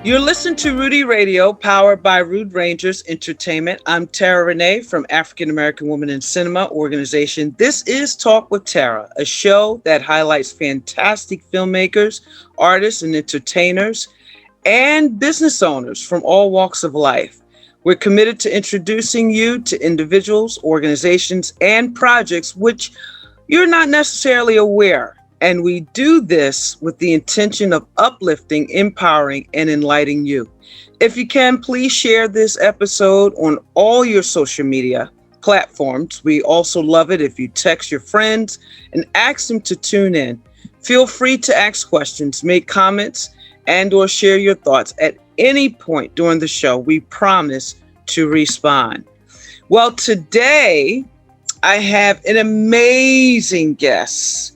You're listening to Rudy Radio, powered by Rude Rangers Entertainment. I'm Terra Renee from African American Women in Cinema organization. This is Talk with Terra, a show that highlights fantastic filmmakers, artists, and entertainers, and business owners from all walks of life. We're committed to introducing you to individuals, organizations, and projects which you're not necessarily aware. And we do this with the intention of uplifting, empowering, and enlightening you. If you can, please share this episode on all your social media platforms. We also love it if you text your friends and ask them to tune in. Feel free to ask questions, make comments, and or share your thoughts at any point during the show. We promise to respond. Well, today I have an amazing guest.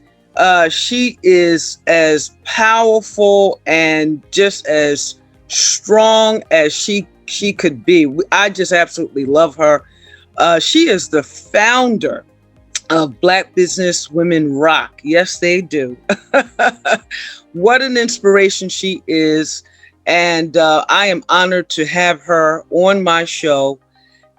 She is as powerful and just as strong as she could be. I just absolutely love her. She is the founder of Black Business Women Rock. Yes, they do. What an inspiration she is. And I am honored to have her on my show.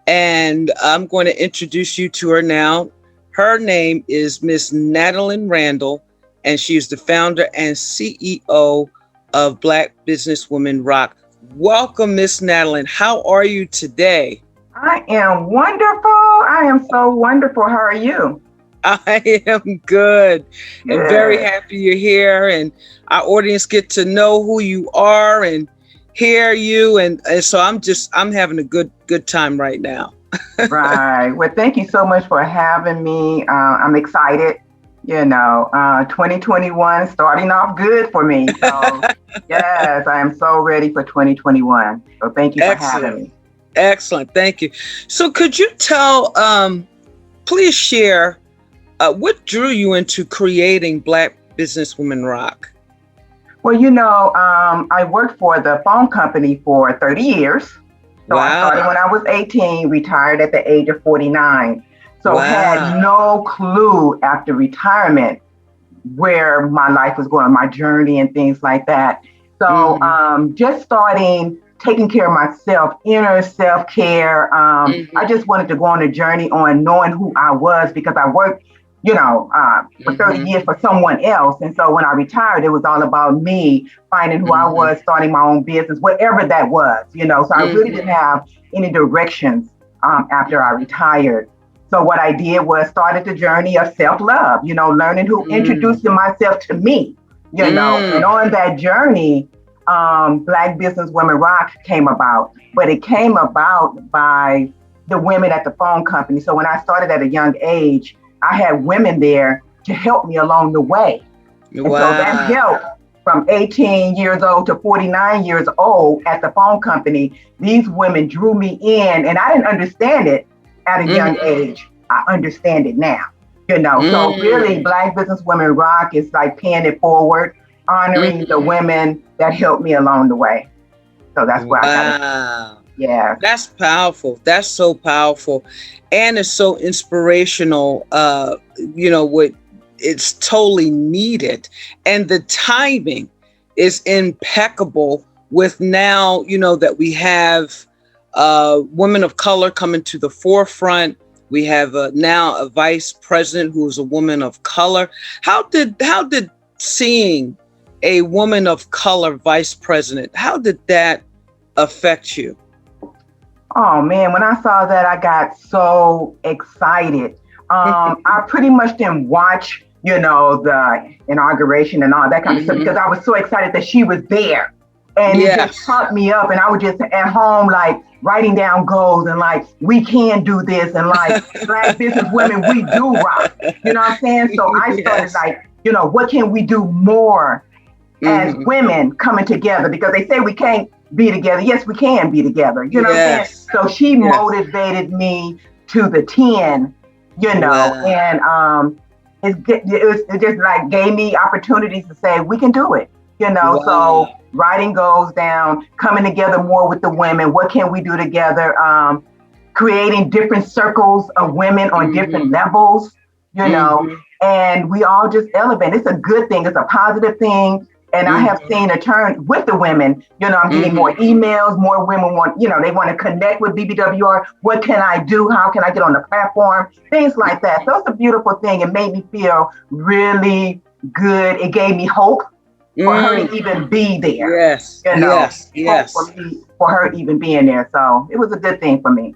And I'm going to introduce you to her now. Her name is Miss Natalyn Randle, and she is the founder and CEO of Black Business Women Rock. Welcome, Miss Natalyn. How are you today? I am wonderful. I am so wonderful. How are you? I am good and very happy you're here, and our audience get to know who you are and hear you, and so I'm having a good time right now. Right. Well, thank you so much for having me. I'm excited. 2021 starting off good for me. So yes, I am so ready for 2021. So thank you for having me. Excellent. Thank you. So could you please share what drew you into creating Black Business Women Rock? Well, I worked for the phone company for 30 years. So wow. I started when I was 18, retired at the age of 49. So had no clue after retirement where my life was going, my journey and things like that. So just starting taking care of myself, inner self-care. I just wanted to go on a journey on knowing who I was, because I worked for 30 years for someone else. And so when I retired, it was all about me finding who I was, starting my own business, whatever that was, so I really didn't have any directions after I retired. So what I did was started the journey of self-love, learning who introducing myself to me, and on that journey, Black Business Women Rock came about, but it came about by the women at the phone company. So when I started at a young age, I had women there to help me along the way. And so that helped from 18 years old to 49 years old at the phone company. These women drew me in, and I didn't understand it at a young age. I understand it now, So really, Black Business Women Rock is like paying it forward, honoring the women that helped me along the way. So that's where I got it. Yeah. That's powerful. That's so powerful. And it's so inspirational. What it's totally needed. And the timing is impeccable with now, that we have women of color coming to the forefront. We have now a vice president who is a woman of color. How did seeing a woman of color vice president, how did that affect you? Oh man, when I saw that, I got so excited. I pretty much didn't watch, the inauguration and all that kind of stuff, because I was so excited that she was there. And it just pumped me up. And I was just at home, like writing down goals and like, we can do this. And like, Black business women, we do rock. You know what I'm saying? So I started like, what can we do more as women coming together? Because they say we can't be together. Yes, we can be together. You know what I'm saying? So she motivated me to the 10, and it just like gave me opportunities to say, we can do it, So writing goals down, coming together more with the women. What can we do together? Creating different circles of women on different levels, and we all just elevate. It's a good thing. It's a positive thing. And I have seen a turn with the women. I'm getting more emails, more women want, they want to connect with BBWR. What can I do? How can I get on the platform? Things like that. So it's a beautiful thing. It made me feel really good. It gave me hope for her to even be there. Yes. Hope for her even being there. So it was a good thing for me.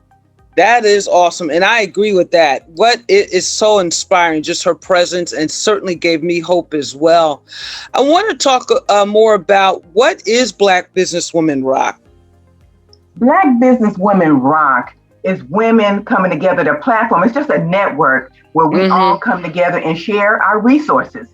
That is awesome. And I agree with that. It is so inspiring, just her presence, and certainly gave me hope as well. I want to talk more about what is Black Businesswomen Rock? Black Businesswomen Rock is women coming together. The platform, it's just a network where we all come together and share our resources.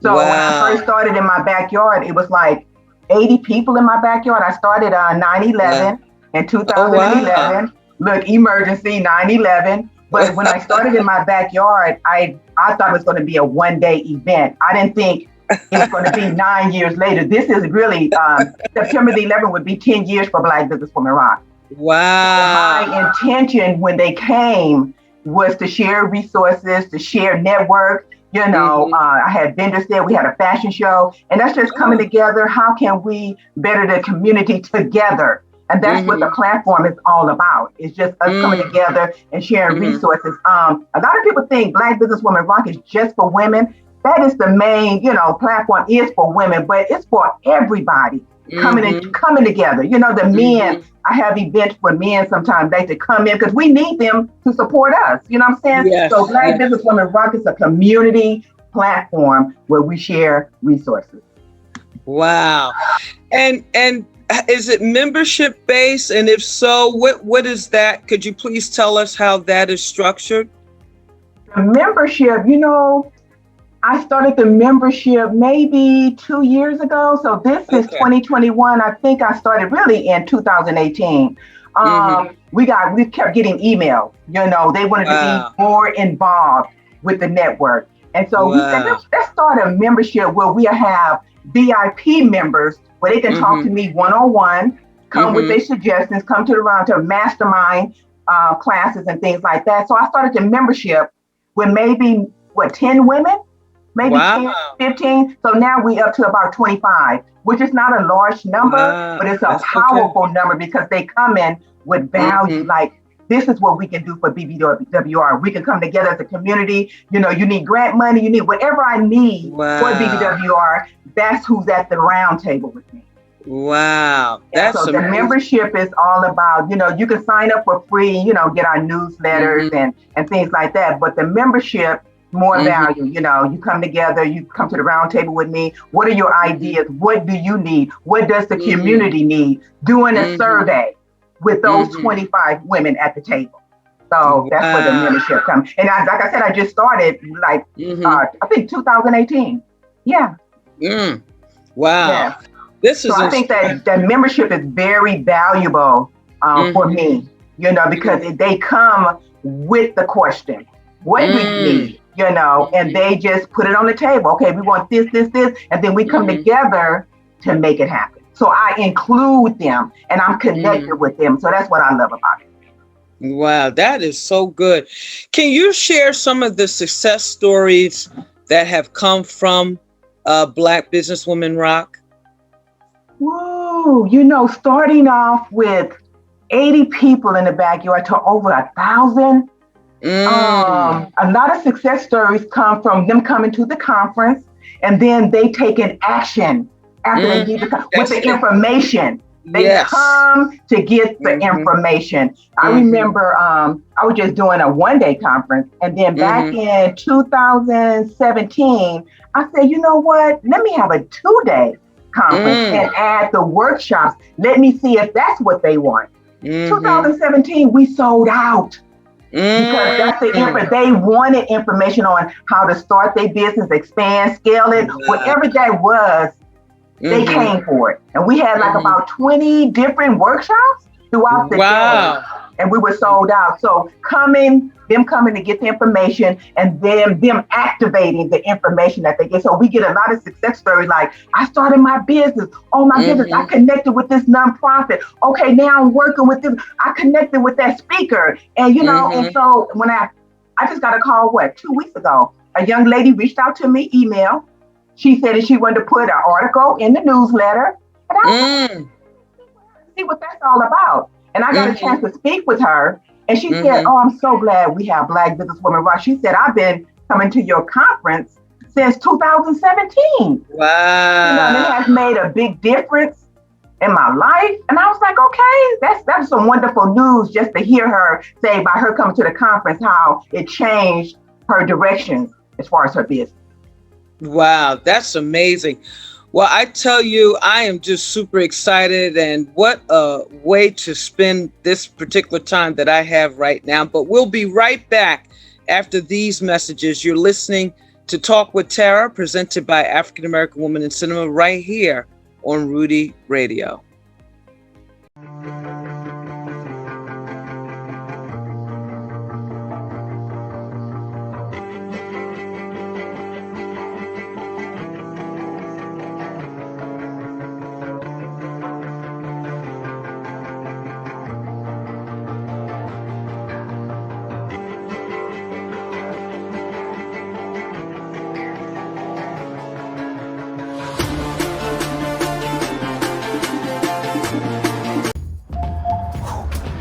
So when I first started in my backyard, it was like 80 people in my backyard. I started on 9/11 in 2011. Look, emergency 9/11. But when I started in my backyard, I thought it was going to be a one-day event. I didn't think it was going to be 9 years later. This is really, September the 11th would be 10 years for Black Businesswomen Rock. Wow. So my intention when they came was to share resources, to share network. I had vendors there. We had a fashion show. And that's just coming together. How can we better the community together? And that's what the platform is all about. It's just us coming together and sharing resources. A lot of people think Black Businesswomen Rock is just for women. That is the main, platform is for women, but it's for everybody coming together. The men, I have events for men sometimes they to come in because we need them to support us. You know what I'm saying? Yes. So Black Businesswomen Rock is a community platform where we share resources. Wow. And is it membership based? And if so, what is that? Could you please tell us how that is structured? The membership, I started the membership maybe 2 years ago. So this is 2021. I think I started really in 2018. We kept getting emails. They wanted to be more involved with the network. And so we said, let's start a membership where we have VIP members where they can talk to me one-on-one, come with their suggestions, come to the round to mastermind classes and things like that. So I started the membership with maybe 10 women, maybe 10, 15. So now we up to about 25, which is not a large number, but it's a powerful number because they come in with value. Like, this is what we can do for BBWR. We can come together as a community. You need grant money, you need whatever I need for BBWR. That's who's at the round table with me. Wow. That's so amazing. The membership is all about, you can sign up for free, get our newsletters and things like that. But the membership, more value, you come together, you come to the round table with me. What are your ideas? What do you need? What does the community need? Doing a survey with those 25 women at the table. So that's where the membership comes. And like I said, I just started I think 2018. Yeah. Wow. Yeah. I think that membership is very valuable for me, because they come with the question, what do you need? And they just put it on the table. Okay, we want this, and then we come together to make it happen. So I include them and I'm connected with them. So that's what I love about it. Wow, that is so good. Can you share some of the success stories that have come from Black Businesswomen Rock? Whoa, starting off with 80 people in the backyard to over 1,000. A lot of success stories come from them coming to the conference and then they taking action after they get with the information. They come to get the information. I remember I was just doing a one-day conference, and then back in 2017, I said, you know what? Let me have a 2-day conference and add the workshops. Let me see if that's what they want. 2017, we sold out. Because that's they wanted information on how to start their business, expand, scale it, whatever that was. They came for it. And we had like about 20 different workshops throughout the day. And we were sold out. So them coming to get the information and then them activating the information that they get. So we get a lot of success stories like, I started my business. Oh my goodness, I connected with this nonprofit. Okay, now I'm working with this. I connected with that speaker. And and so when I just got a call, 2 weeks ago, a young lady reached out to me, email. she said that she wanted to put an article in the newsletter. And I was like, see what that's all about. And I got a chance to speak with her. And she said, oh, I'm so glad we have Black Businesswomen Rock. She said, I've been coming to your conference since 2017. Wow. And it has made a big difference in my life. And I was like, okay, that's some wonderful news just to hear her say by her coming to the conference, how it changed her direction as far as her business. Wow, that's amazing. Well, I tell you, I am just super excited, and what a way to spend this particular time that I have right now. But we'll be right back after these messages. You're listening to Talk with Terra, presented by African American Woman in Cinema, right here on Rudy Radio.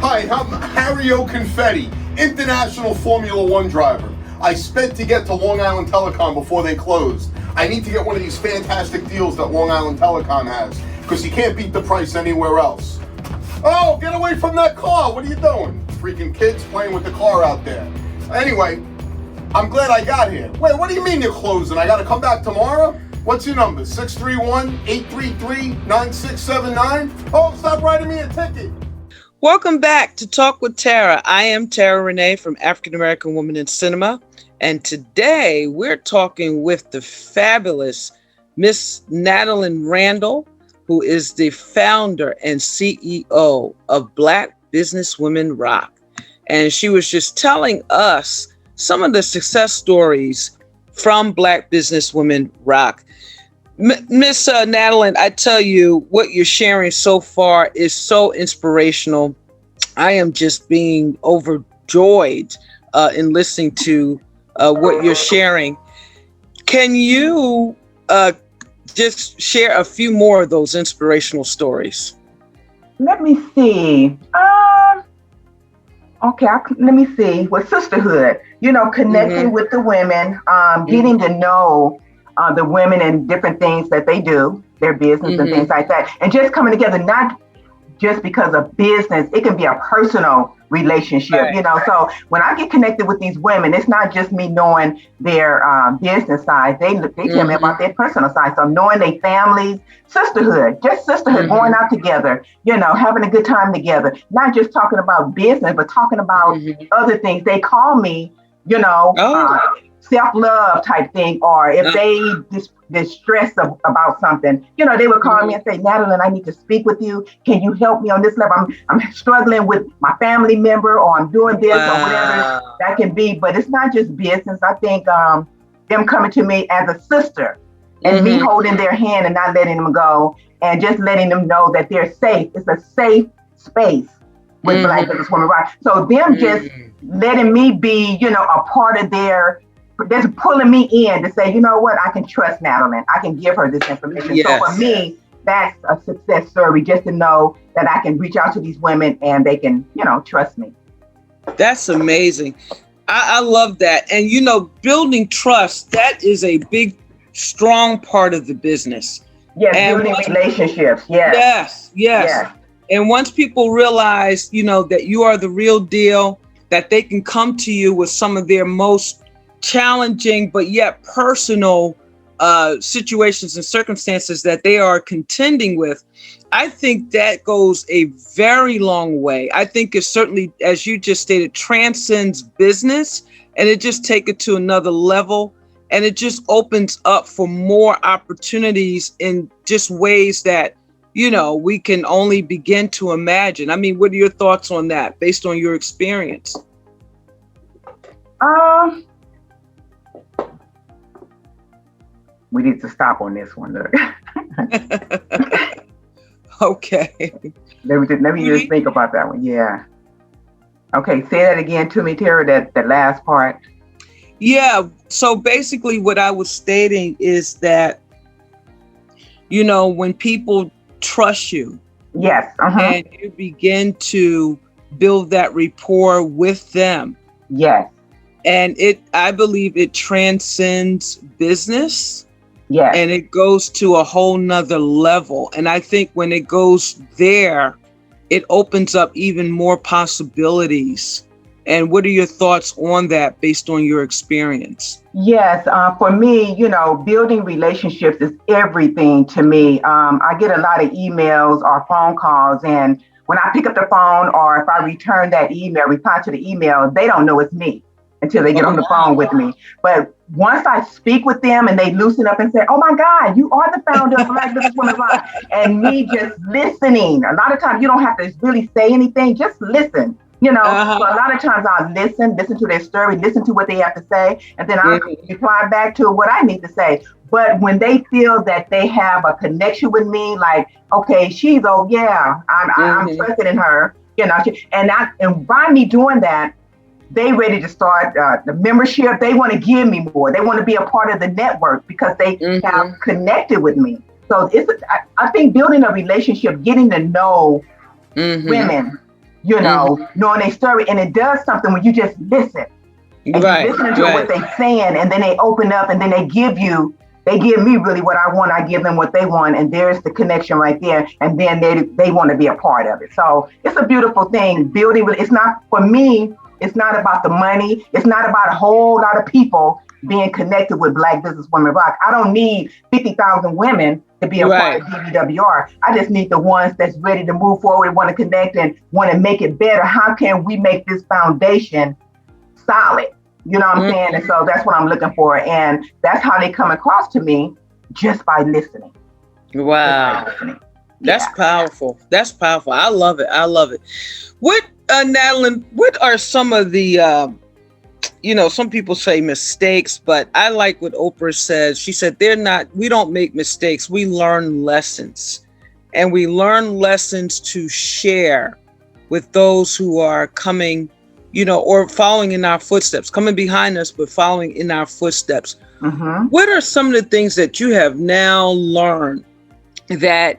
Hi, I'm Hario Confetti, international Formula One driver. I sped to get to Long Island Telecom before they closed. I need to get one of these fantastic deals that Long Island Telecom has, because you can't beat the price anywhere else. Oh, get away from that car! What are you doing? Freaking kids playing with the car out there. Anyway, I'm glad I got here. Wait, what do you mean you're closing? I gotta come back tomorrow? What's your number? 631-833-9679? Oh, stop writing me a ticket. Welcome back to Talk with Terra. I am Terra Renee from African American Woman in Cinema. And today we're talking with the fabulous Miss Natalyn Randle, who is the founder and CEO of Black Businesswomen Rock. And she was just telling us some of the success stories from Black Businesswomen Rock. Miss Natalyn, I tell you, what you're sharing so far is so inspirational. I am just being overjoyed in listening to what you're sharing. Can you just share a few more of those inspirational stories? Let me see. Let me see. With sisterhood, connecting with the women, getting to know the women and different things that they do, their business and things like that. And just coming together, not just because of business, it can be a personal relationship, right. So when I get connected with these women, it's not just me knowing their business side. They tell me about their personal side. So knowing their families, sisterhood, going out together, having a good time together, not just talking about business, but talking about other things. They call me, self-love type thing, or if they distress about something, they would call me and say, Natalyn, I need to speak with you. Can you help me on this level? I'm struggling with my family member, or I'm doing this or whatever that can be. But it's not just business. I think them coming to me as a sister and me holding their hand and not letting them go, and just letting them know that they're safe. It's a safe space with Black Businesswomen Rock. So them just letting me be, a part of that's pulling me in to say, you know what, I can trust Natalyn. I can give her this information. Yes. So for me, that's a success story, just to know that I can reach out to these women and they can, trust me. That's amazing. I love that. And, building trust, that is a big, strong part of the business. Yes, and building relationships. Yes. Yes. And once people realize, that you are the real deal, that they can come to you with some of their most challenging but yet personal situations and circumstances that they are contending with, I think that goes a very long way. I think it certainly, as you just stated, transcends business, and it just takes it to another level, and it just opens up for more opportunities in just ways that, we can only begin to imagine. I mean, what are your thoughts on that based on your experience? We need to stop on this one. Look. Okay. Let me just think about that one. Yeah. Okay, say that again to me, Terra, that last part. Yeah. So basically, what I was stating is that, when people trust you Yes. and you begin to build that rapport with them, Yes. and I believe it transcends business Yes. and it goes to a whole nother level. And I think when it goes there, it opens up even more possibilities. And what are your thoughts on that based on your experience? Yes, for me, building relationships is everything to me. I get a lot of emails or phone calls, and when I pick up the phone or if I return that email, reply to the email, they don't know it's me until they get on the phone with me. But once I speak with them and they loosen up and say, "Oh my God, you are the founder of Black Business Women's Live," and me just listening, a lot of times you don't have to really say anything, just listen. So a lot of times I'll listen to their story, listen to what they have to say, and then I'll reply back to what I need to say. But when they feel that they have a connection with me, like, okay, I'm trusted in her, and by me doing that, they ready to start the membership. They want to give me more. They want to be a part of the network because they have connected with me. So I think building a relationship, getting to know women, knowing their story, and it does something when you just listen and you listen to what they're saying, and then they open up, and then they give me really what I want. I give them what they want, and there's the connection right there. And then they want to be a part of it. So it's a beautiful thing. Building, it's not, for me, it's not about the money. It's not about a whole lot of people being connected with Black Business Women Rock. I don't need 50,000 women to be a part of DBWR. I just need the ones that's ready to move forward, want to connect, and want to make it better. How can we make this foundation solid? You know what I'm saying? And so that's what I'm looking for. And that's how they come across to me, just by listening. Wow. That's powerful. That's powerful. I love it. I love it. What, Natalyn, what are some of the, some people say mistakes, but I like what Oprah says. She said, we don't make mistakes. We learn lessons, and we learn lessons to share with those who are coming, or following in our footsteps, coming behind us, but following in our footsteps. What are some of the things that you have now learned that,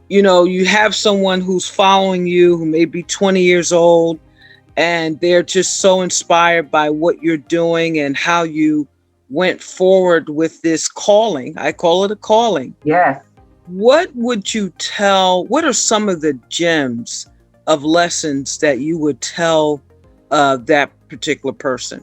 you have someone who's following you who may be 20 years old, and they're just so inspired by what you're doing and how you went forward with this calling? I call it a calling. Yes. What are some of the gems of lessons that you would tell that particular person?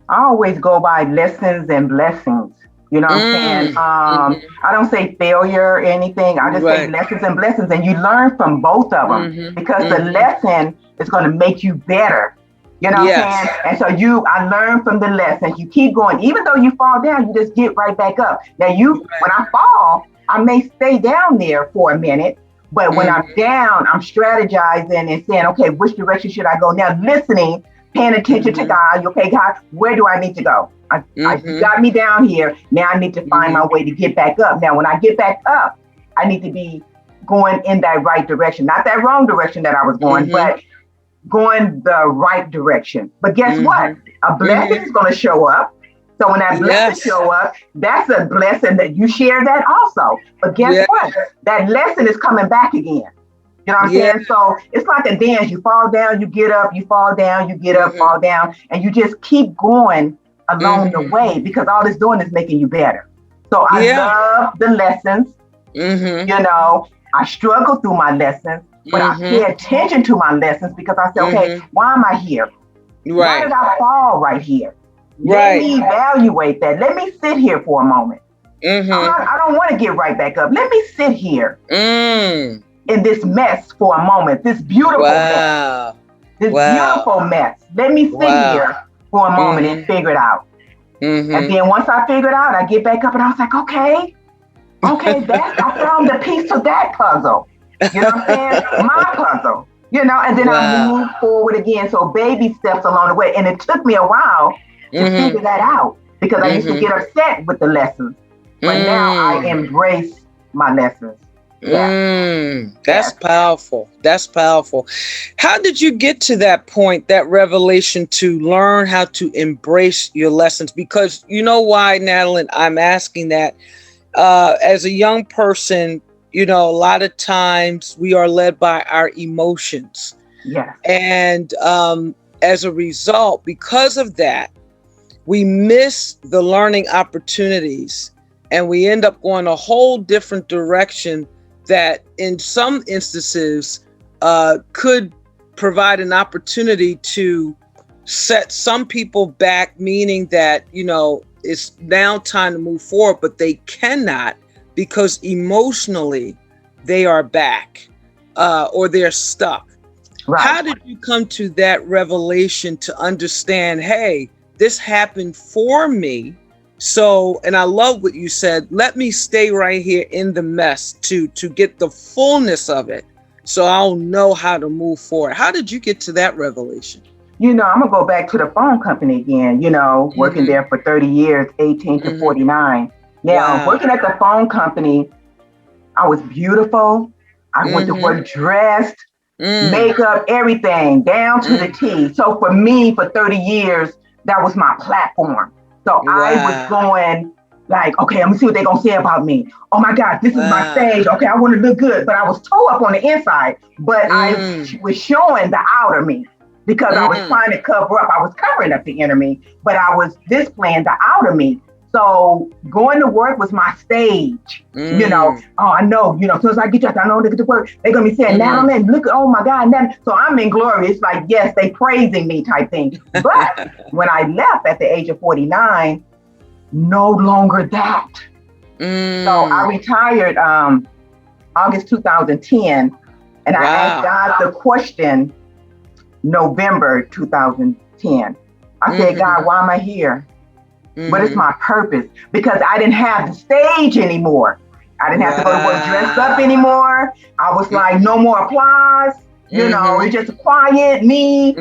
I always go by lessons and blessings. You know what I'm saying? I don't say failure or anything. I just say lessons and blessings, and you learn from both of them because the lesson is going to make you better. You know what I'm saying? And so I learn from the lessons. You keep going. Even though you fall down, you just get right back up. Now when I fall, I may stay down there for a minute, but when I'm down, I'm strategizing and saying, okay, which direction should I go now? Listening, paying attention to God. Okay, God, where do I need to go? You got me down here. Now I need to find my way to get back up. Now, when I get back up, I need to be going in that right direction. Not that wrong direction that I was going, but going the right direction. But guess what? A blessing is going to show up. So when that blessing show up, that's a blessing that you share that also. But guess what? That lesson is coming back again. You know what I'm saying? So it's like a dance. You fall down, you get up, you fall down, you get up, fall down, and you just keep going along the way, because all it's doing is making you better. So I love the lessons. I struggle through my lessons, but I pay attention to my lessons because I say, okay, why am I here? Why did I fall right here? Let me evaluate that. Let me sit here for a moment. I don't want to get right back up. Let me sit here in this mess for a moment. This beautiful mess. This beautiful mess. Let me sit here for a moment and figure it out. And then once I figure it out, I get back up and I was like, okay, I found the piece to that puzzle. You know what I'm saying? My puzzle. And then I move forward again. So baby steps along the way. And it took me a while to figure that out, because I used to get upset with the lessons. But now I embrace my lessons. That's powerful. That's powerful. How did you get to that point, that revelation to learn how to embrace your lessons? Because you know why, Natalyn, I'm asking that. As a young person, a lot of times we are led by our emotions. Yeah. And as a result, because of that, we miss the learning opportunities and we end up going a whole different direction that in some instances could provide an opportunity to set some people back, meaning that, it's now time to move forward, but they cannot because emotionally they are back or they're stuck. Right. How did you come to that revelation to understand, hey, this happened for me? So, and I love what you said, let me stay right here in the mess to get the fullness of it so I'll know how to move forward. How did you get to that revelation? I'm going to go back to the phone company again, working there for 30 years, 18 to 49. Now, working at the phone company, I was beautiful. I went to work dressed, makeup, everything down to the T. So for me, for 30 years, that was my platform. So I was going like, okay, let me see what they're going to say about me. Oh my God, this is my stage. Okay, I want to look good. But I was toe up on the inside, but I was showing the outer me because I was trying to cover up. I was covering up the inner me, but I was displaying the outer me. So going to work was my stage, oh, I know, as soon as I get to, I know they get to work, they're going to be saying, Natalyn, look, oh my God, Natalyn. So I'm in glory. It's like, yes, they praising me type thing. But when I left at the age of 49, no longer that. So I retired August 2010, and I asked God the question November 2010. I said, God, why am I here? But it's my purpose, because I didn't have the stage anymore. I didn't have to go to work dressed up anymore. I was like, no more applause. It's just quiet, me,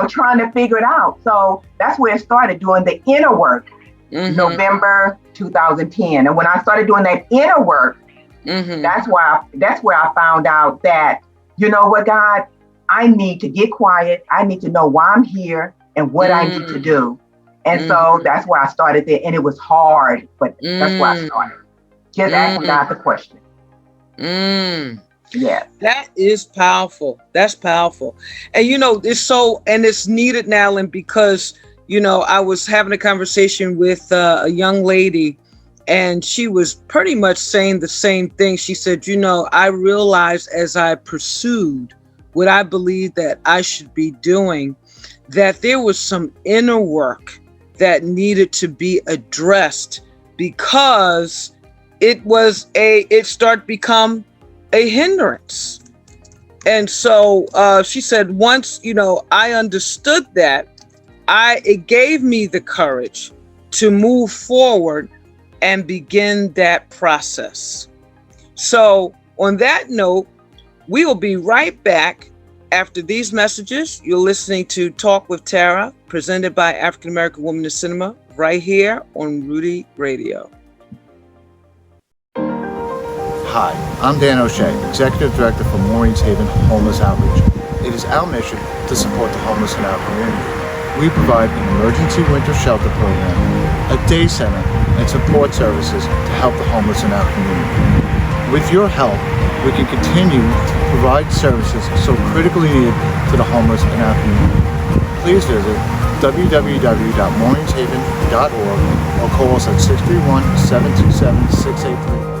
trying to figure it out. So that's where I started doing the inner work, November 2010. And when I started doing that inner work, that's where I found out that, you know what, God, I need to get quiet. I need to know why I'm here and what I need to do. And so that's where I started there. And it was hard, but that's where I started. Just asking God the question. Yeah. That is powerful. That's powerful. And, it's needed, Natalyn, because, I was having a conversation with a young lady, and she was pretty much saying the same thing. She said, I realized as I pursued what I believed that I should be doing, that there was some inner work that needed to be addressed because it started to become a hindrance. And so she said, once, I understood that, it gave me the courage to move forward and begin that process. So on that note, we will be right back after these messages. You're listening to Talk with Terra, presented by African American Woman in Cinema, right here on Rudy Radio. Hi, I'm Dan O'Shea, Executive Director for Maureen's Haven Homeless Outreach. It is our mission to support the homeless in our community. We provide an emergency winter shelter program, a day center, and support services to help the homeless in our community. With your help, we can continue to provide services so critically needed to the homeless in our community. Please visit www.maureen'shaven.org or call us at 631-727-683.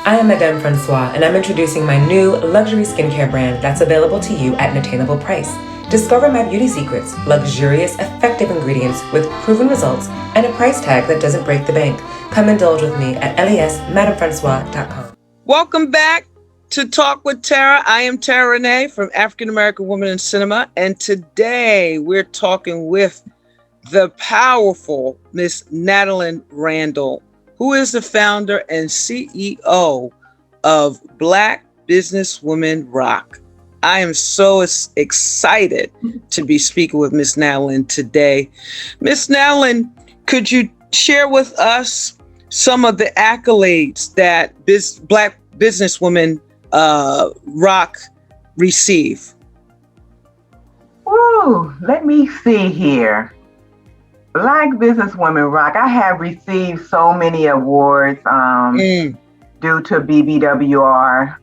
I am Madame Francois, and I'm introducing my new luxury skincare brand that's available to you at an attainable price. Discover my beauty secrets, luxurious, effective ingredients with proven results and a price tag that doesn't break the bank. Come indulge with me at lesmadamefrancois.com. Welcome back to Talk with Terra. I am Terra Renee from African American Woman in Cinema, and today we're talking with the powerful Miss Natalyn Randle, who is the founder and CEO of Black Businesswomen Rock. I am so excited to be speaking with Miss Natalyn today. Miss Natalyn, could you share with us some of the accolades that Black Businesswomen Rock receive? Ooh, let me see here. Black Businesswomen Rock. I have received so many awards due to BBWR.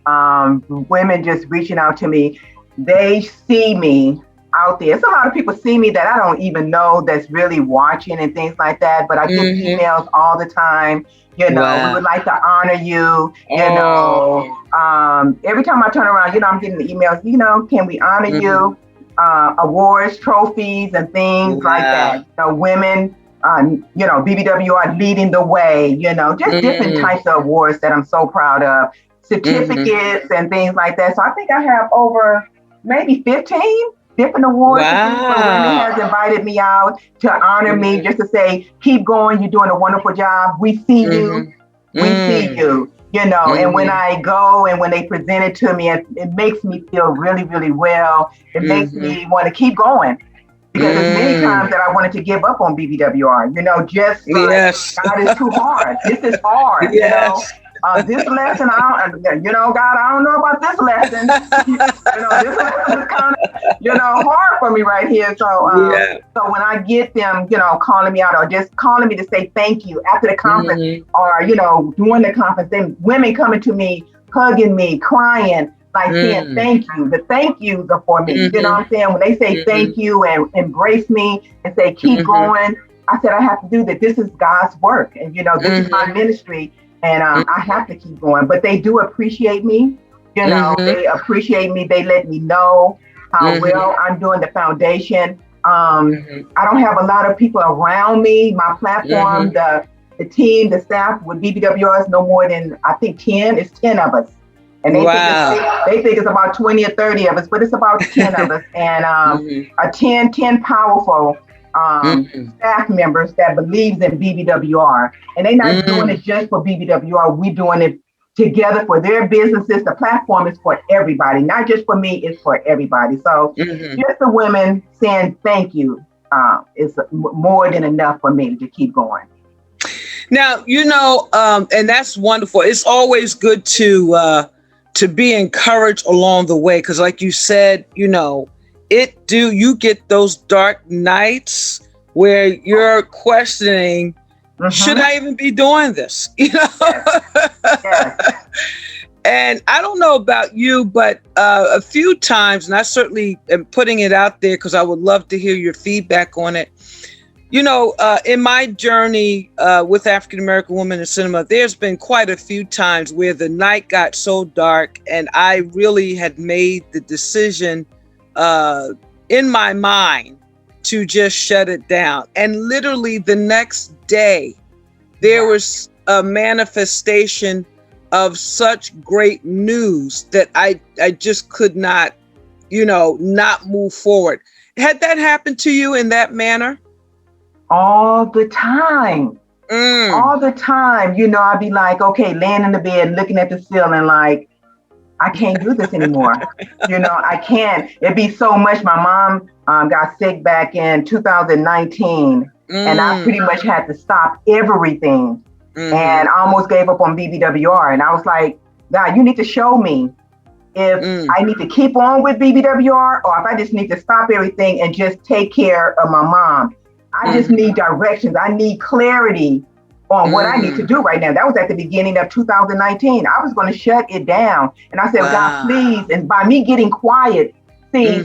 Women just reaching out to me. They see me out there. It's a lot of people see me that I don't even know that's really watching and things like that. But I get emails all the time. You know, we would like to honor you. You know, every time I turn around, you know, I'm getting the emails. You know, can we honor you? Awards, trophies, and things like that. You know, women, you know, BBWR leading the way, you know, just different types of awards that I'm so proud of, certificates and things like that. So I think I have over maybe 15 different awards. Where women has invited me out to honor me, just to say, keep going, you're doing a wonderful job. We see you. We see you. You know, and when I go and when they present it to me, it makes me feel really, really well. It makes me want to keep going, because there's many times that I wanted to give up on BBWR, you know, just like, God is too hard. This is hard, you know. This lesson, you know, God, I don't know about this lesson. You know, this lesson is kind of, you know, hard for me right here. So, so when I get them, you know, calling me out or just calling me to say thank you after the conference, or, you know, during the conference, then women coming to me, hugging me, crying, like saying thank you. The thank yous are for me. You know what I'm saying? When they say thank you and embrace me and say keep going, I said I have to do that. This is God's work, and you know, this is my ministry. And I have to keep going, but they do appreciate me. You know, they appreciate me. They let me know how well I'm doing the foundation. I don't have a lot of people around me. My platform, the team, the staff with BBWR is no more than, I think 10. It's 10 of us. And they think it's about 20 or 30 of us, but it's about 10 of us. And a 10 powerful staff members that believes in BBWR, and they're not doing it just for BBWR. We're doing it together for their businesses. The platform is for everybody, not just for me. It's for everybody. So just the women saying thank you is more than enough for me to keep going. Now, you know, and that's wonderful. It's always good to be encouraged along the way, because like you said, you know, you get those dark nights where you're questioning, should I even be doing this? You know? And I don't know about you, but a few times, and I certainly am putting it out there because I would love to hear your feedback on it. You know, in my journey with African American women in cinema, there's been quite a few times where the night got so dark and I really had made the decision in my mind to just shut it down. And literally the next day, there was a manifestation of such great news that I just could not, you know, not move forward. Had that happened to you in that manner? All the time. All the time. You know, I'd be like, okay, laying in the bed, looking at the ceiling like, I can't do this anymore. You know, I can't. It'd be so much. My mom got sick back in 2019, and I pretty much had to stop everything and I almost gave up on BBWR. And I was like, God, you need to show me if I need to keep on with BBWR or if I just need to stop everything and just take care of my mom. I just need directions. I need clarity on what I need to do right now. That was at the beginning of 2019. I was going to shut it down. And I said, God, please. And by me getting quiet, see,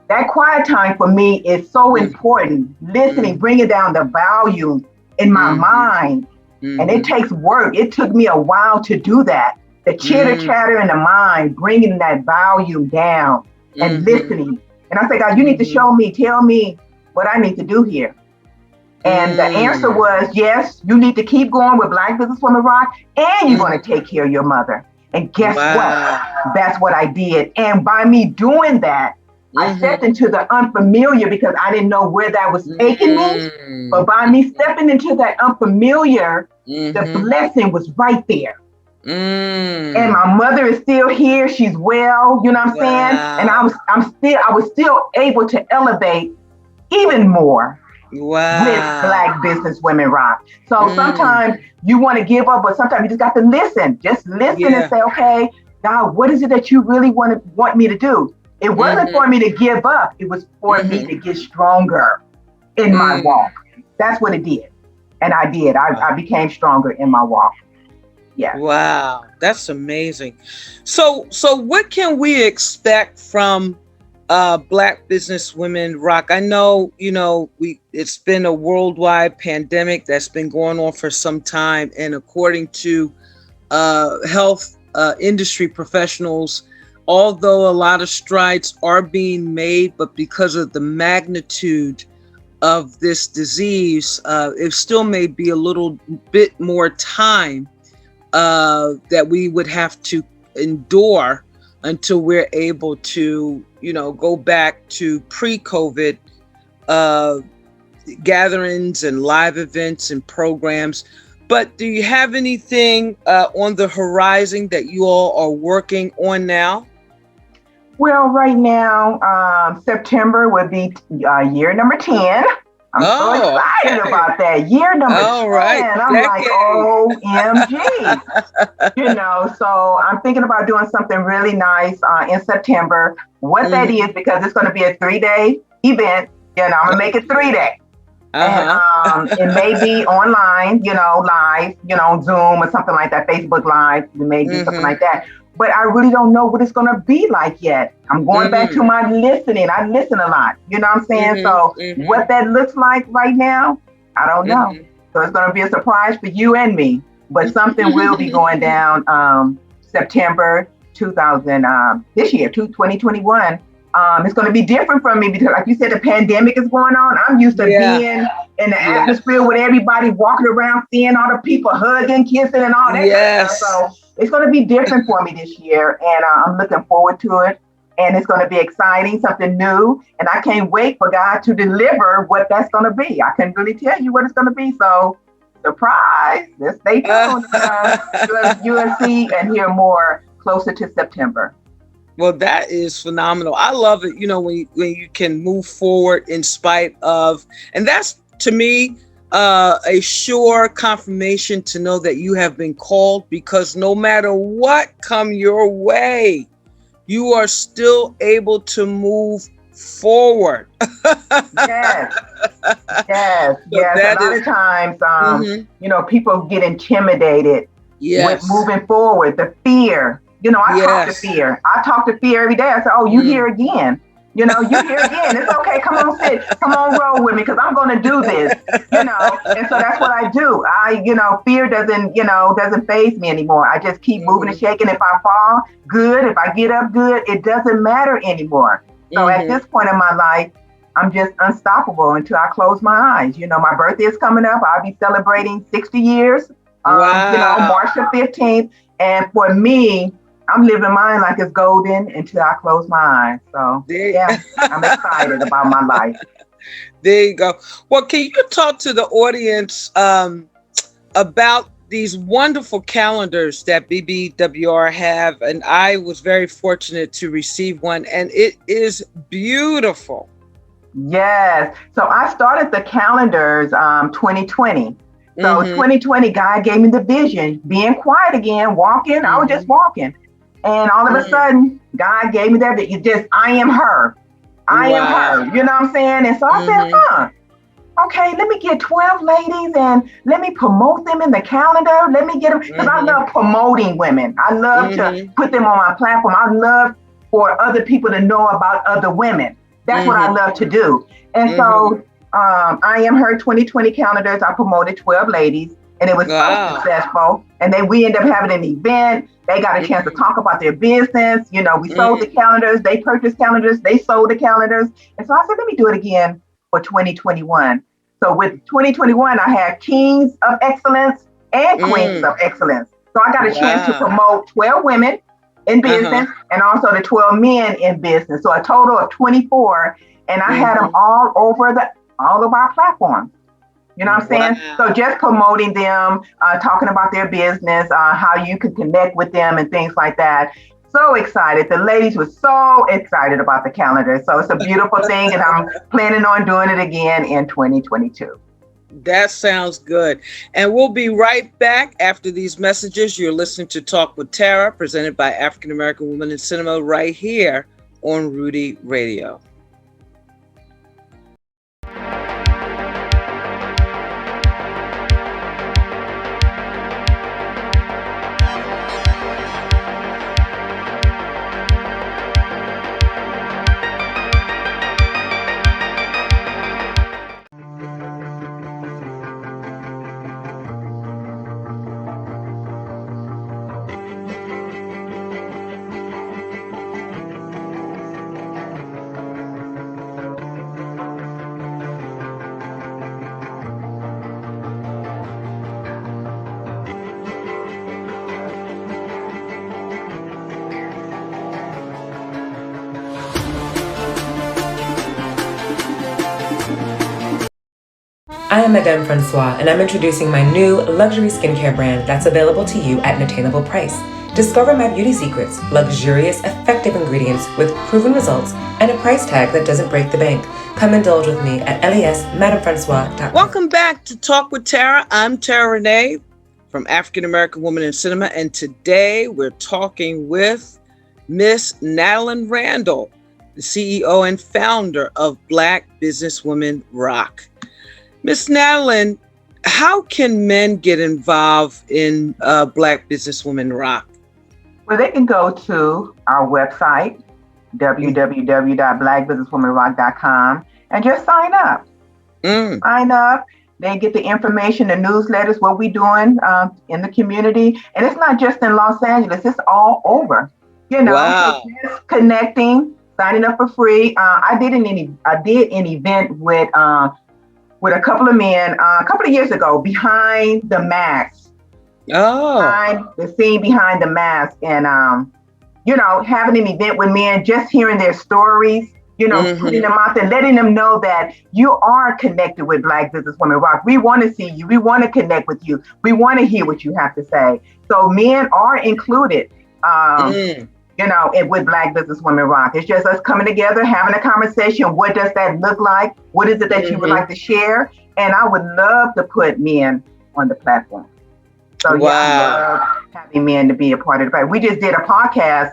that quiet time for me is so important. Listening, bringing down the volume in my mind. And it takes work. It took me a while to do that. The chitter chatter in the mind, bringing that volume down and listening. And I said, God, you need to show me, tell me what I need to do here. And the answer was, yes, you need to keep going with Black Businesswomen Rock, and you're going to take care of your mother. And guess what? That's what I did. And by me doing that, I stepped into the unfamiliar because I didn't know where that was taking me. But by me stepping into that unfamiliar, the blessing was right there. And my mother is still here. She's well, you know what I'm saying? And I was still able to elevate even more with Black Business Women Rock. So sometimes you want to give up, but sometimes you just got to listen. Just listen and say, okay, God, what is it that you really want me to do? It wasn't for me to give up. It was for me to get stronger in my walk. That's what it did. And I did. I became stronger in my walk. Yeah. Wow, that's amazing. So what can we expect from Black Business Women Rock? I know, it's been a worldwide pandemic that's been going on for some time, and according to health industry professionals, although a lot of strides are being made, but because of the magnitude of this disease, it still may be a little bit more time that we would have to endure until we're able to, go back to pre-COVID gatherings and live events and programs. But do you have anything on the horizon that you all are working on now? Well, right now, September would be year number 10. I'm so excited about that. Year number 10. Right. I'm like, OMG. So I'm thinking about doing something really nice in September. What that is, because it's going to be a 3-day event. I'm going to make it 3-day. And it may be online, live, Zoom or something like that, Facebook Live. We may do something like that. But I really don't know what it's going to be like yet. I'm going back to my listening. I listen a lot. You know what I'm saying? So what that looks like right now, I don't know. So it's going to be a surprise for you and me. But something will be going down September 2021. It's going to be different from me because, like you said, the pandemic is going on. I'm used to being in the atmosphere with everybody walking around, seeing all the people hugging, kissing, and all that kind of stuff. So it's going to be different for me this year, and I'm looking forward to it. And it's going to be exciting, something new, and I can't wait for God to deliver what that's going to be. I can't really tell you what it's going to be, so surprise! Just stay tuned. You will see and hear more closer to September. Well, that is phenomenal. I love it, when you can move forward in spite of, and that's, to me, a sure confirmation to know that you have been called, because no matter what come your way, you are still able to move forward. Yes. A lot of times, people get intimidated with moving forward, the fear. Talk to fear. I talk to fear every day. I say, oh, you here again. You here again. It's okay. Come on, sit. Come on, roll with me, because I'm going to do this. And so that's what I do. Fear doesn't faze me anymore. I just keep moving and shaking. If I fall, good. If I get up, good. It doesn't matter anymore. So at this point in my life, I'm just unstoppable until I close my eyes. My birthday is coming up. I'll be celebrating 60 years. March the 15th. And for me, I'm living mine like it's golden until I close my eyes. So, I'm excited about my life. There you go. Well, can you talk to the audience about these wonderful calendars that BBWR have? And I was very fortunate to receive one, and it is beautiful. Yes. So I started the calendars 2020. So 2020, God gave me the vision, being quiet again, walking. I was just walking. And all of a sudden, God gave me that. I am her. I am her. You know what I'm saying? And so I said, okay, let me get 12 ladies and let me promote them in the calendar. Let me get them, because I love promoting women. I love to put them on my platform. I love for other people to know about other women. That's what I love to do. And so I Am Her 2020 calendars, I promoted 12 ladies, and it was so successful. And then we ended up having an event. They got a chance to talk about their business. We sold the calendars. They purchased calendars. They sold the calendars. And so I said, let me do it again for 2021. So with 2021, I had Kings of Excellence and Queens of Excellence. So I got a chance to promote 12 women in business, and also the 12 men in business. So a total of 24. And I had them all over our platforms. You know what I'm saying? Wow. So just promoting them, talking about their business, how you can connect with them and things like that. So excited. The ladies were so excited about the calendar. So it's a beautiful thing, and I'm planning on doing it again in 2022. That sounds good. And we'll be right back after these messages. You're listening to Talk with Terra, presented by African American Women in Cinema, right here on Rudy Radio. I am Madame Francois, and I'm introducing my new luxury skincare brand that's available to you at an attainable price. Discover my beauty secrets, luxurious, effective ingredients with proven results, and a price tag that doesn't break the bank. Come indulge with me at lesmadamefrancois.com. Welcome back to Talk with Terra. I'm Terra Renee from African American Women in Cinema, and today we're talking with Miss Natalyn Randle, the CEO and founder of Black Businesswomen Rock. Miss Natalyn, how can men get involved in Black Businesswomen Rock? Well, they can go to our website, www.blackbusinesswomanrock.com, and just sign up. Sign up. They get the information, the newsletters, what we're doing in the community. And it's not just in Los Angeles, it's all over. You know, wow. So just connecting, signing up for free. I did an event with a couple of men a couple of years ago, behind the mask. Behind the scene behind the mask. And, having an event with men, just hearing their stories, putting them out there, letting them know that you are connected with Black Businesswomen Rock. We want to see you. We want to connect with you. We want to hear what you have to say. So men are included, with Black Businesswomen Rock. It's just us coming together, having a conversation. What does that look like? What is it that you would like to share? And I would love to put men on the platform. So I love having men to be a part of the platform. We just did a podcast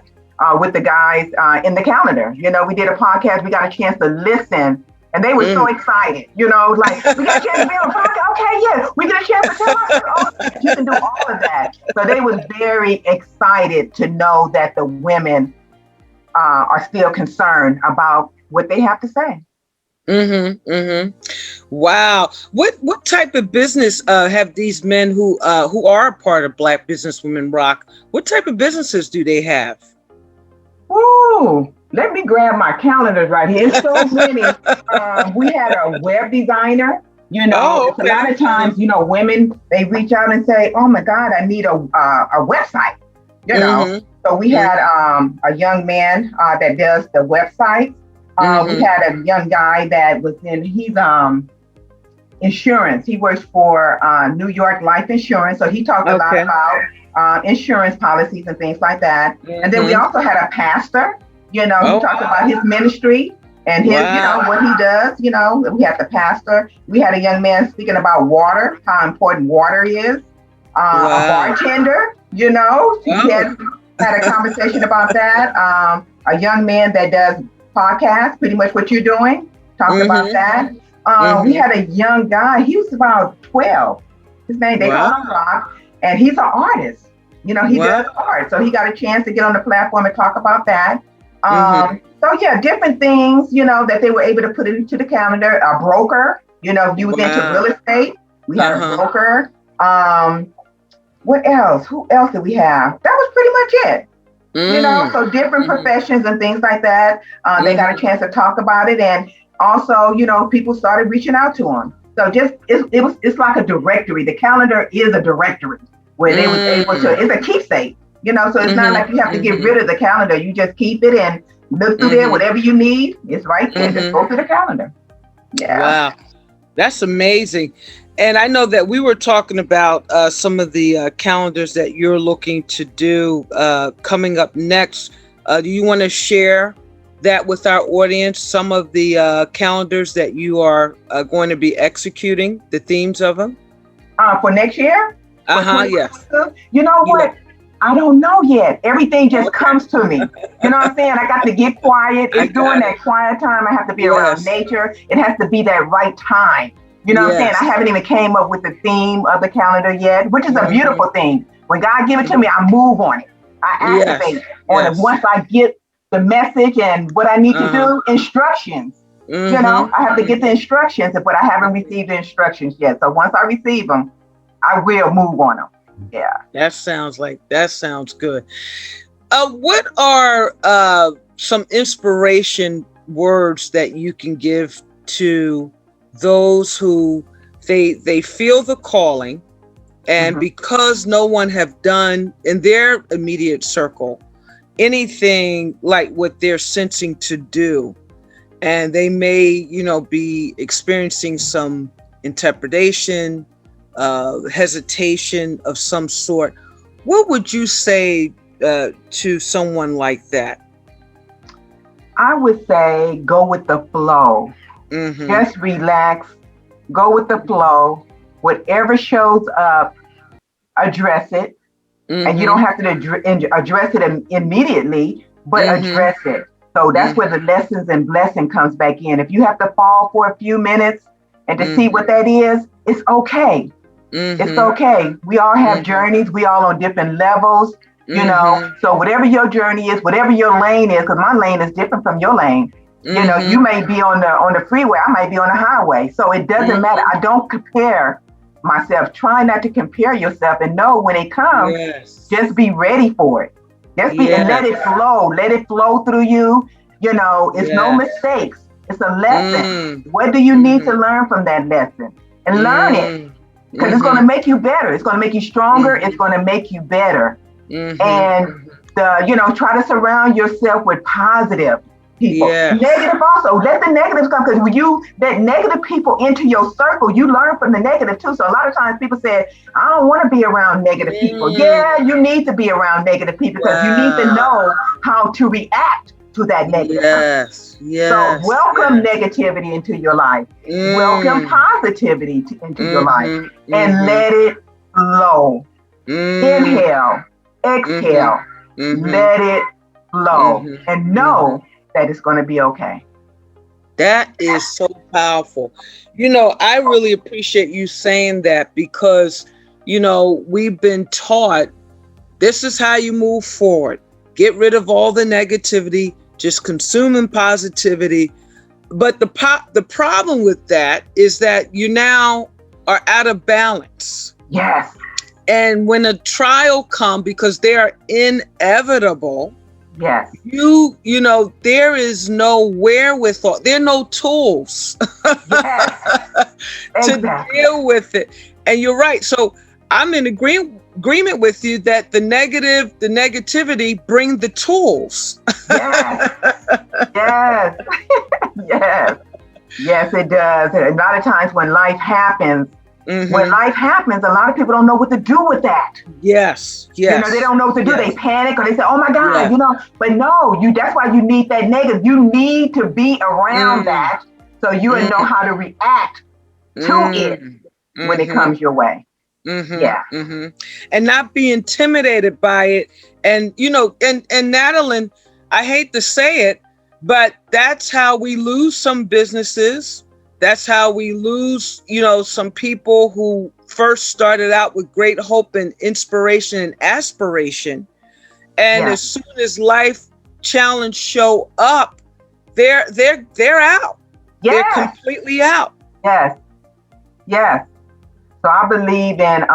with the guys in the calendar. We did a podcast. We got a chance to listen, and they were so excited. We got a chance to be on a podcast. Okay, yes, we get a chance to tell us. You can do all of that. So they was very excited to know that the women are still concerned about what they have to say. Wow. What type of business have these men who are a part of Black Businesswomen Rock? What type of businesses do they have? Ooh, let me grab my calendars right here. It's so many. We had a web designer. A lot of times, women, they reach out and say, "Oh my God, I need a website." So we had a young man that does the website. We had a young guy that was he's insurance. He works for New York Life Insurance. So he talked a lot about insurance policies and things like that. And then we also had a pastor, he talked about his ministry and his, what he does. We had the pastor. We had a young man speaking about water, how important water is. A bartender, he had a conversation about that. A young man that does podcasts, pretty much what you're doing, talked about that. We had a young guy, he was about 12. His name, they call him Rock, and he's an artist. He does art. So he got a chance to get on the platform and talk about that. So different things, that they were able to put into the calendar. A broker, if you was into real estate, we had a broker. What else? Who else did we have? That was pretty much it. So different professions and things like that. They got a chance to talk about it. And also, people started reaching out to them. So it's like a directory. The calendar is a directory where they was able to, it's a keepsake. So it's not like you have to get rid of the calendar. You just keep it and look through there, whatever you need, it's right there. Just go through the calendar. Yeah. Wow. That's amazing. And I know that we were talking about some of the calendars that you're looking to do coming up next. Do you want to share that with our audience, some of the calendars that you are going to be executing, the themes of them? For next year? Yes. You know what? I don't know yet. Everything just comes to me. You know what I'm saying? I got to get quiet. It's during that quiet time. I have to be around nature. It has to be that right time. You know what I'm saying? I haven't even came up with the theme of the calendar yet, which is a beautiful thing. When God give it to me, I move on it. I activate on it. Once I get the message and what I need to do, instructions. You know, I have to get the instructions, but I haven't received the instructions yet. So once I receive them, I will move on them. Yeah. That sounds good. What are some inspiration words that you can give to those who they feel the calling, and because no one have done in their immediate circle anything like what they're sensing to do, and they may, be experiencing some interpretation, hesitation of some sort, what would you say to someone like that? I would say go with the flow. Just relax, go with the flow. Whatever shows up, address it. And you don't have to address it immediately, but address it. So that's where the lessons and blessing comes back in. If you have to fall for a few minutes and to see what that is, it's okay. It's okay. We all have journeys. We all on different levels, you know. So whatever your journey is, whatever your lane is, because my lane is different from your lane. You know, you may be on the freeway. I might be on the highway. So it doesn't matter. I don't compare myself. Try not to compare yourself, and know when it comes, just be ready for it. Just be and let it flow. Let it flow through you. You know, it's no mistakes. It's a lesson. What do you need to learn from that lesson? And learn it. Because it's going to make you better. It's going to make you stronger. It's going to make you better. And, try to surround yourself with positive people. Negative also. Let the negatives come, because when you let negative people into your circle, you learn from the negative too. So a lot of times people say, I don't want to be around negative people. Yeah, you need to be around negative people, because you need to know how to react to that negative. So welcome negativity into your life. Welcome positivity into your life, and let it flow. Inhale, exhale, let it flow, and know that it's going to be okay. That is so powerful. I really appreciate you saying that, because, we've been taught this is how you move forward. Get rid of all the negativity, just consuming positivity. But the problem with that is that you now are out of balance. Yes. And when a trial comes, because they are inevitable, yes, there is no wherewithal. There are no tools to deal with it. And you're right. So I'm in agreement with you that the negativity bring the tools. Yes, it does. And a lot of times when life happens, a lot of people don't know what to do with that. Yes. They don't know what to do. They panic, or they say, oh my God, but no, that's why you need that negative. You need to be around that, so you will know how to react to it when it comes your way. And not be intimidated by it. And, and Natalyn, I hate to say it, but that's how we lose some businesses. That's how we lose, some people who first started out with great hope and inspiration and aspiration. And as soon as life challenge show up, they're out. They're completely out. Yes. So I believe in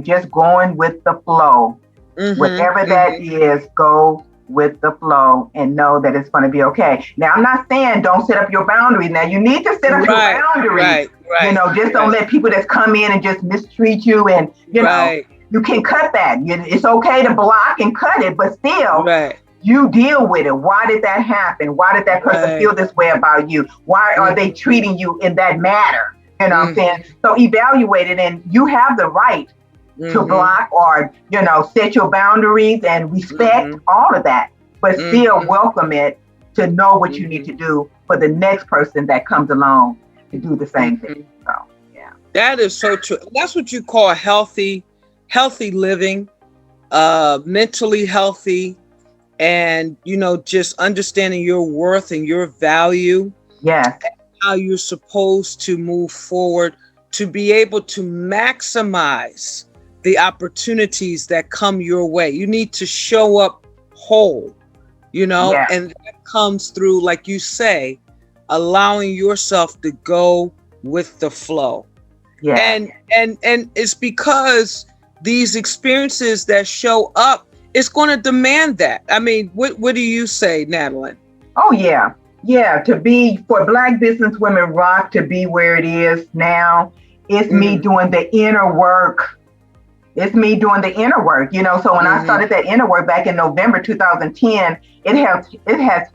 just going with the flow. Whatever that is, go with the flow and know that it's going to be okay. Now, I'm not saying don't set up your boundaries. Now, you need to set up your boundaries. Just don't let people just come in and just mistreat you, and you can cut that. It's okay to block and cut it, but still, you deal with it. Why did that happen? Why did that person feel this way about you? Why are they treating you in that manner? You know what I'm saying? So evaluate it, and you have the right to block or, set your boundaries and respect all of that, but still welcome it to know what you need to do for the next person that comes along to do the same thing. So, yeah. That is so true. That's what you call healthy living, mentally healthy, and, just understanding your worth and your value. Yes. How you're supposed to move forward to be able to maximize the opportunities that come your way. You need to show up whole, and that comes through, like you say, allowing yourself to go with the flow. Yeah. And it's because these experiences that show up, it's going to demand that. I mean, what do you say, Natalyn? Oh, yeah. Yeah, for Black Business Women Rock to be where it is now, it's me doing the inner work. It's me doing the inner work, So when I started that inner work back in November 2010, it has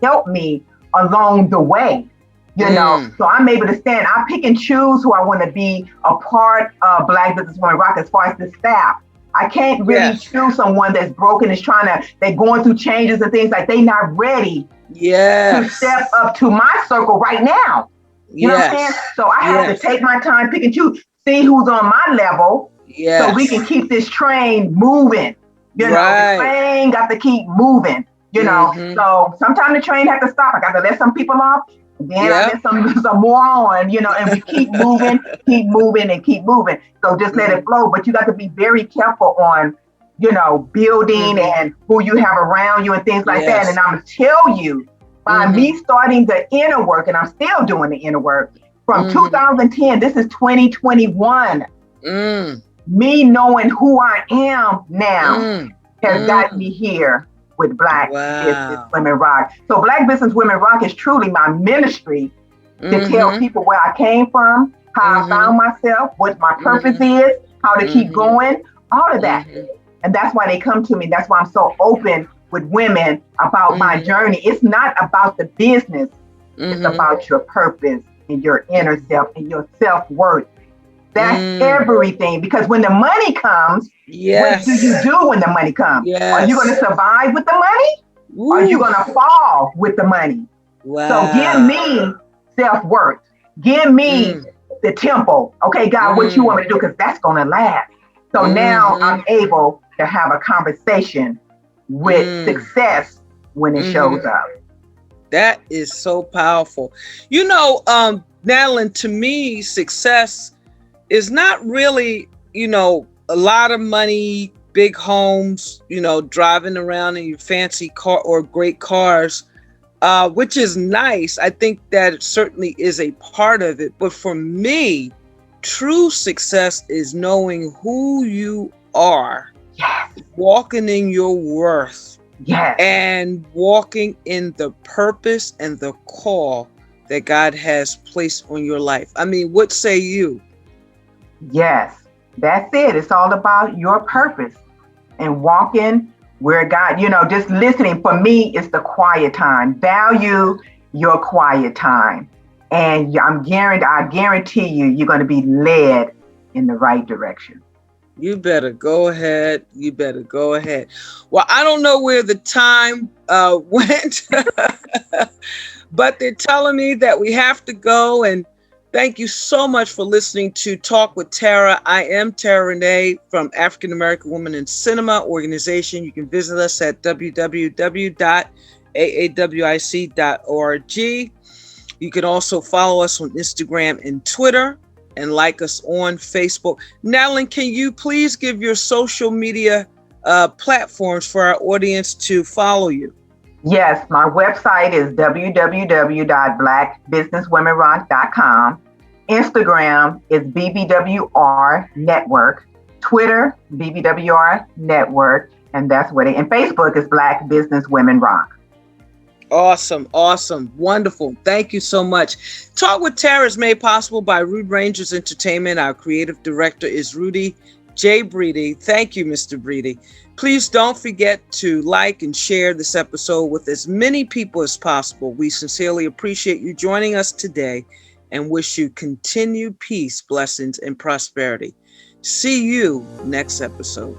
helped me along the way, So I'm able to stand. I pick and choose who I want to be a part of Black Business Women Rock as far as the staff. I can't really choose someone that's broken, they're going through changes and things like they're not ready to step up to my circle right now. You know what I'm saying? So I have to take my time, pick and choose, see who's on my level, so we can keep this train moving. The train got to keep moving. So sometimes the train has to stop. I got to let some people off, and then I let some more on. And we keep moving, keep moving, and keep moving. So just let it flow. But you got to be very careful on, building and who you have around you and things like that. And I'm going to tell you, by me starting the inner work, and I'm still doing the inner work, from 2010, this is 2021. Me knowing who I am now has gotten me here with Black Business Women Rock. So Black Business Women Rock is truly my ministry to tell people where I came from, how I found myself, what my purpose is, how to keep going, all of that. And that's why they come to me. That's why I'm so open with women about my journey. It's not about the business. It's about your purpose and your inner self and your self-worth. That's everything. Because when the money comes, what do you do when the money comes? Are you going to survive with the money? Or are you going to fall with the money? So give me self-worth. Give me the temple. Okay, God, what you want me to do? Because that's going to last. So now I'm able to have a conversation with success when it shows up. That is so powerful. Natalyn, to me, success is not really, a lot of money, big homes, driving around in your fancy car or great cars, which is nice. I think that it certainly is a part of it. But for me, true success is knowing who you are, walking in your worth, and walking in the purpose and the call that God has placed on your life. I mean, what say you? Yes, that's it. It's all about your purpose and walking where God, just listening. For me, it's the quiet time. Value your quiet time. And I guarantee you're going to be led in the right direction. You better go ahead. Well, I don't know where the time went, but they're telling me that we have to go. And thank you so much for listening to Talk with Terra. I am Terra Renee from African American Women in Cinema organization. You can visit us at www.aawic.org. You can also follow us on Instagram and Twitter, and like us on Facebook. Natalyn, can you please give your social media platforms for our audience to follow you? Yes, my website is www.blackbusinesswomenrock.com. Instagram is BBWR Network. Twitter, BBWR Network. And that's what and Facebook is Black Business Women Rock. Awesome. Wonderful. Thank you so much. Talk with Terra is made possible by Rude Rangers Entertainment. Our creative director is Rudy Jay Breedy. Thank you, Mr. Breedy. Please don't forget to like and share this episode with as many people as possible. We sincerely appreciate you joining us today and wish you continued peace, blessings, and prosperity. See you next episode.